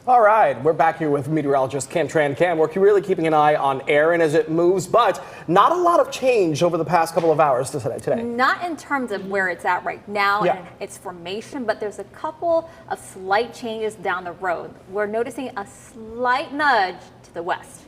All right, we're back here with meteorologist Cam Tran. Cam, we're really keeping an eye on Erin as it moves, but not a lot of change over the past couple of hours today. Not in terms of where it's at right now and its formation, but there's a couple of slight changes down the road. We're noticing a slight nudge to the west,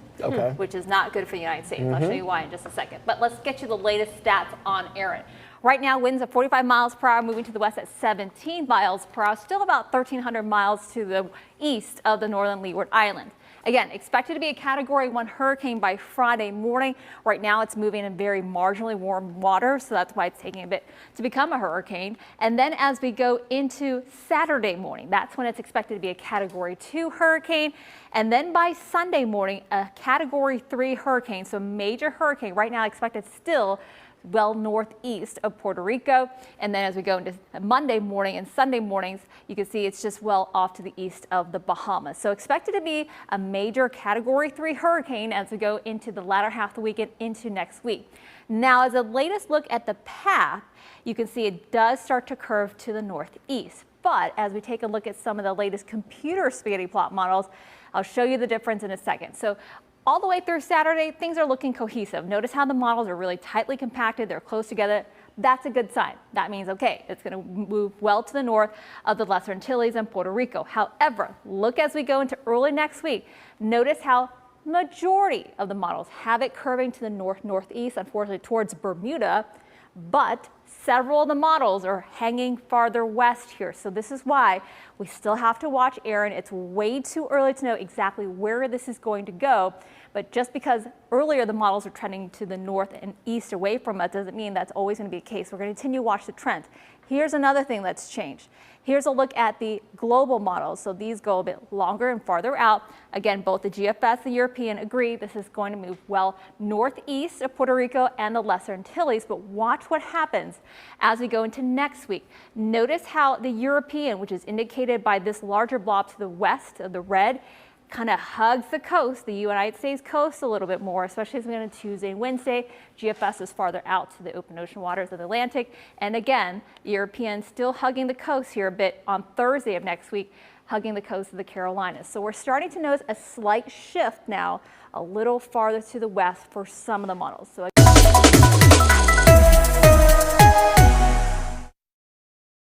which is not good for the United States. I'll show you why in just a second. But let's get you the latest stats on Erin. Right now, winds at 45 miles per hour, moving to the west at 17 miles per hour, still about 1,300 miles to the east of the northern Leeward Island. Again, expected to be a Category 1 hurricane by Friday morning. Right now, it's moving in very marginally warm water, so that's why it's taking a bit to become a hurricane. And then as we go into Saturday morning, that's when it's expected to be a Category 2 hurricane. And then by Sunday morning, a Category 3 hurricane, so major hurricane. Right now, expected still well northeast of Puerto Rico. And then as we go into Monday morning and Sunday mornings, you can see it's just well off to the east of the Bahamas. So expected to be a major Category 3 hurricane as we go into the latter half of the weekend into next week. Now, as a latest look at the path, you can see it does start to curve to the northeast. But as we take a look at some of the latest computer spaghetti plot models, I'll show you the difference in a second. So all the way through Saturday, things are looking cohesive. Notice how the models are really tightly compacted. They're close together. That's a good sign. That means, okay, it's going to move well to the north of the Lesser Antilles and Puerto Rico. However, look as we go into early next week. Notice how majority of the models have it curving to the north-northeast, unfortunately towards Bermuda, but several of the models are hanging farther west here. So this is why we still have to watch Erin. It's way too early to know exactly where this is going to go. But just because earlier the models are trending to the north and east away from us doesn't mean that's always going to be the case. We're going to continue to watch the trend. Here's another thing that's changed. Here's a look at the global models. So these go a bit longer and farther out. Again, both the GFS and European agree this is going to move well northeast of Puerto Rico and the Lesser Antilles. But watch what happens as we go into next week. Notice how the European, which is indicated by this larger blob to the west of the red, kind of hugs the coast, the United States coast a little bit more, especially as we go into Tuesday and Wednesday. GFS is farther out to the open ocean waters of the Atlantic. And again, Europeans still hugging the coast here a bit on Thursday of next week, hugging the coast of the Carolinas. So we're starting to notice a slight shift now, a little farther to the west for some of the models. So